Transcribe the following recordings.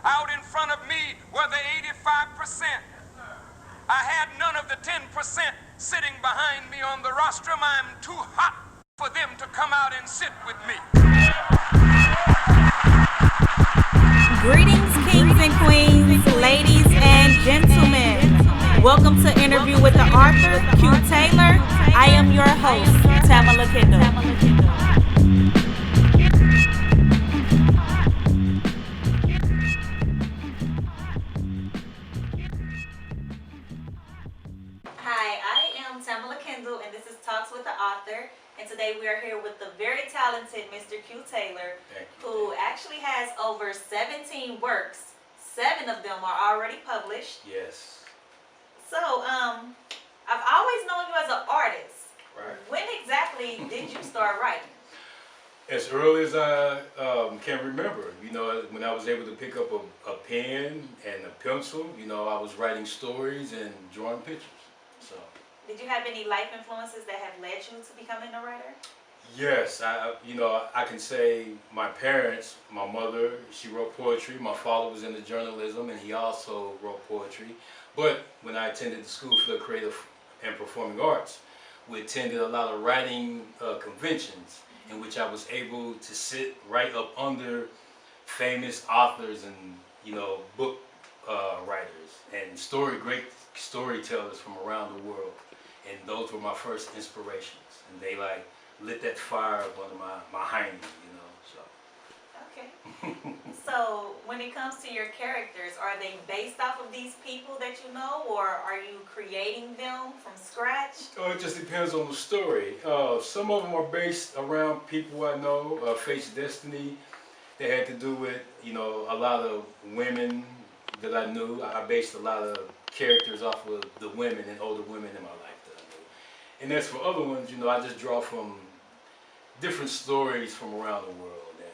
Out in front of me were the 85%. I had none of the 10% sitting behind me on the rostrum. I'm too hot for them to come out and sit with me. Greetings, kings and queens, ladies and gentlemen. Welcome to Interview with the Author, Q Taylor. I am your host, Tamala Kendall. Hi, I am Tamala Kendall, and this is Talks with the Author. And today we are here with the very talented Mr. Q Taylor, who actually has over 17 works. 7 of them are already published. Yes. So, I've always known you as an artist. Right. When exactly did you start writing? As early as I can remember, when I was able to pick up a pen and a pencil, I was writing stories and drawing pictures. So. Did you have any life influences that have led you to becoming a writer? Yes, I can say my parents, my mother, she wrote poetry. My father was into journalism and he also wrote poetry. But when I attended the School for the Creative and Performing Arts, we attended a lot of writing conventions in which I was able to sit right up under famous authors and book writers and great storytellers from around the world. And those were my first inspirations. And they lit that fire up under my hiney, so. Okay. So when it comes to your characters, are they based off of these people that you know, or are you creating them from scratch? Oh, it just depends on the story. Some of them are based around people I know. Face Destiny, they had to do with, a lot of women that I knew. I based a lot of characters off of the women and older women in my life that I knew. And as for other ones, I just draw from different stories from around the world and,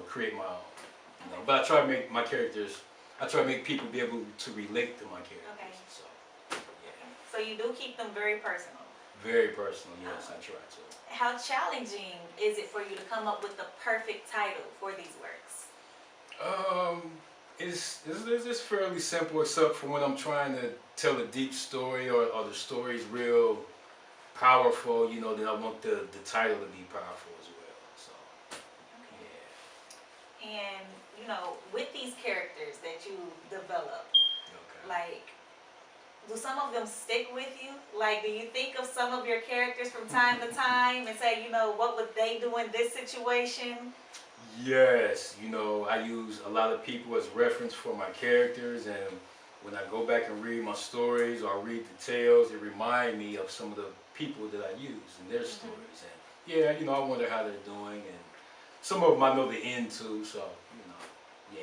create my own. But I try to make my characters, I try to make people be able to relate to my characters. Okay. So, yeah. So you do keep them very personal? Very personal, yes, I try to. How challenging is it for you to come up with the perfect title for these works? It's fairly simple, except for when I'm trying to tell a deep story or the story's real powerful, then I want the title to be powerful as well. So, okay. Yeah. And, with these characters that you develop, okay. Do some of them stick with you? Do you think of some of your characters from time to time and say, what would they do in this situation? Yes, I use a lot of people as reference for my characters, and when I go back and read my stories or read the tales, it reminds me of some of the people that I use in their stories. And yeah, I wonder how they're doing, and some of them I know the end to, so, yeah.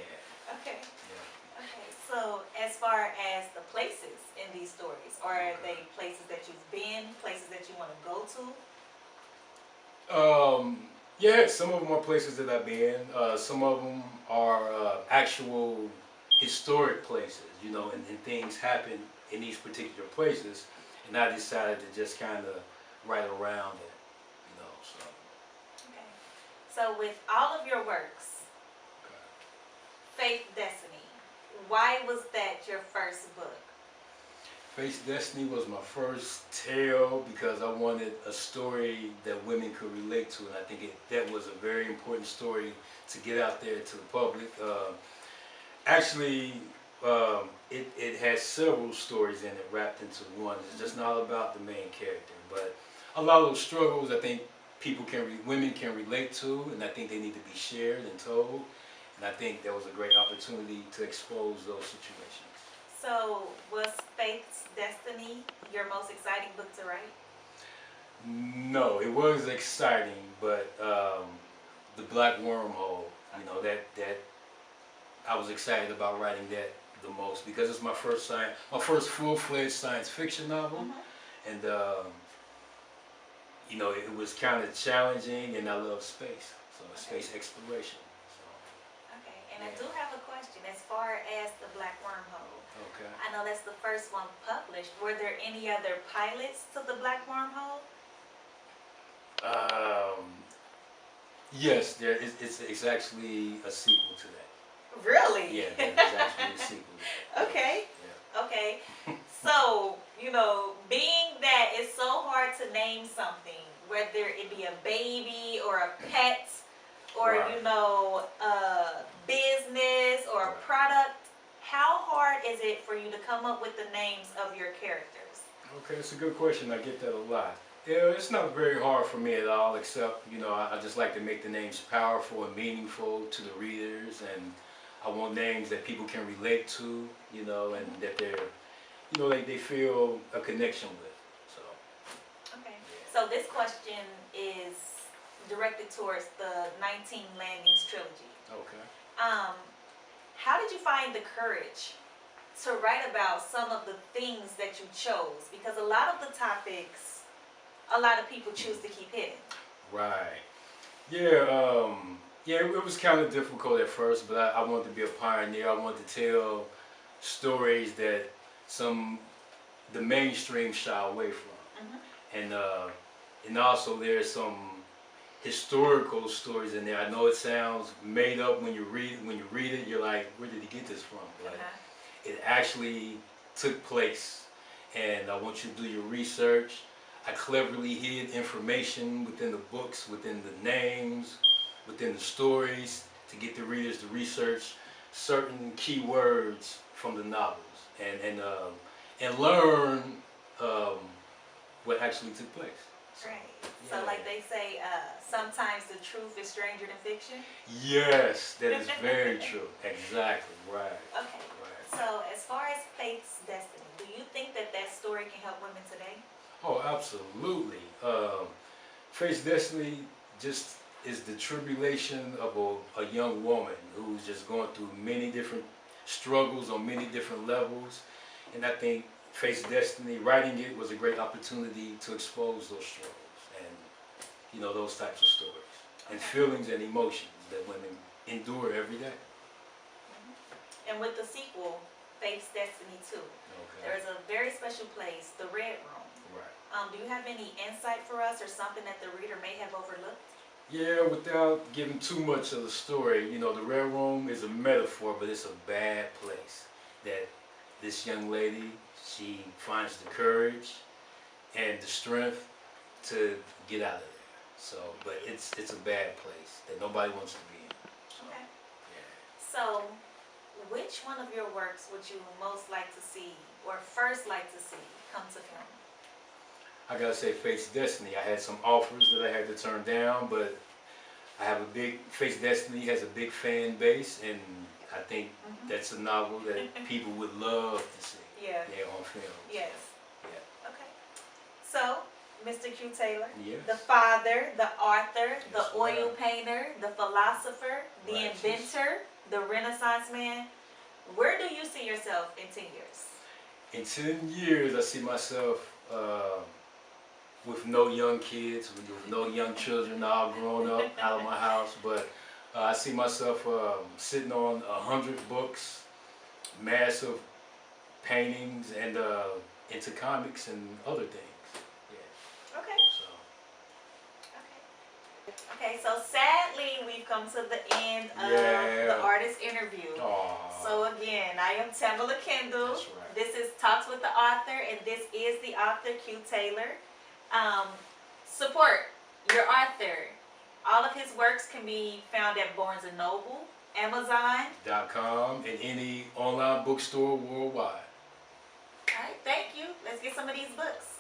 Okay. Yeah. Okay, so as far as the places in these stories, are they places that you've been, places that you want to go to? Yeah, some of them are places that I've been. Some of them are actual historic places, and things happen in these particular places, and I decided to just kind of write around it, so. Okay. So with all of your works, Face Destiny, why was that your first book? Face Destiny was my first tale because I wanted a story that women could relate to, and I think that was a very important story to get out there to the public. Actually, it has several stories in it wrapped into one. It's just not about the main character, but a lot of those struggles I think women can relate to, and I think they need to be shared and told. And I think that was a great opportunity to expose those situations. So was Face Destiny your most exciting book to write? No, it was exciting, but the Black Wormhole, that I was excited about writing that the most because it's my first full-fledged science fiction novel, and it was kind of challenging, and I love space, so space exploration. Okay, and I do have a question as far as the Black Wormhole. Okay. I know that's the first one published. Were there any other pilots to the Black Wormhole? Yes, it's actually a sequel to that. Really? Yeah, that is actually a sequel. Okay. Yeah. Okay. So, you know, being that it's so hard to name something, whether it be a baby or a pet or, Right. you know, a business or a Right. product, how hard is it for you to come up with the names of your characters? Okay, it's a good question. I get that a lot. Yeah, it's not very hard for me at all, except, you know, I just like to make the names powerful and meaningful to the readers, and I want names that people can relate to, you know, and that they're, you know, they feel a connection with. So, Okay. yeah. So this question is directed towards the 19 Landings trilogy. Okay. How did you find the courage to write about some of the things that you chose? Because a lot of the topics, a lot of people choose to keep hidden. Right. Yeah, yeah, it was kind of difficult at first, but I wanted to be a pioneer. I wanted to tell stories that the mainstream shy away from. And also there's some historical stories in there. I know it sounds made up when you read it, you're like, where did he get this from? But it actually took place, and I want you to do your research. I cleverly hid information within the books, within the names, within the stories, to get the readers to research certain key words from the novels and learn what actually took place. Right. So Yeah. like they say, sometimes the truth is stranger than fiction. Yes, that is very true. Exactly, right. Okay. Right. So as far as Faith's Destiny, do you think that that story can help women today? Oh, absolutely. Faith's Destiny just is the tribulation of a young woman who's just going through many different struggles on many different levels. And I think Faith's Destiny, writing it was a great opportunity to expose those struggles and, you know, those types of stories and feelings and emotions that women endure every day. And with the sequel, Faith's Destiny 2, there Okay. is a very special place, the Red Room. Right. Do you have any insight for us or something that the reader may have overlooked? Yeah, without giving too much of the story, you know, the Red Room is a metaphor, but it's a bad place. That this young lady, she finds the courage and the strength to get out of there. So, but it's a bad place that nobody wants to be in. So, Okay. yeah. So, which one of your works would you most like to see or first like to see come to film? I gotta say, Faith's Destiny. I had some offers that I had to turn down, but I have a big Faith's Destiny has a big fan base, and I think that's a novel that people would love to see. Yeah. Yeah, on film. Yes. Yeah. Okay. So, Mr. Q Taylor, Yes. the father, the author, the That's oil right. painter, the philosopher, the Righteous. inventor, the Renaissance man. Where do you see yourself in 10 years? In 10 years, I see myself with no young kids, with no young children, all grown up out of my house. But I see myself sitting on 100 books, massive paintings, and into comics and other things. Yeah. Okay. So. Okay, so sadly we've come to the end of Yeah. the artist interview. Aww. So again, I am Tamala Kendall. That's right. This is Talks with the Author, and this is the author Q Taylor. Support your author. All of his works can be found at Barnes & Noble, Amazon. .com and any online bookstore worldwide. All right, thank you. Let's get some of these books.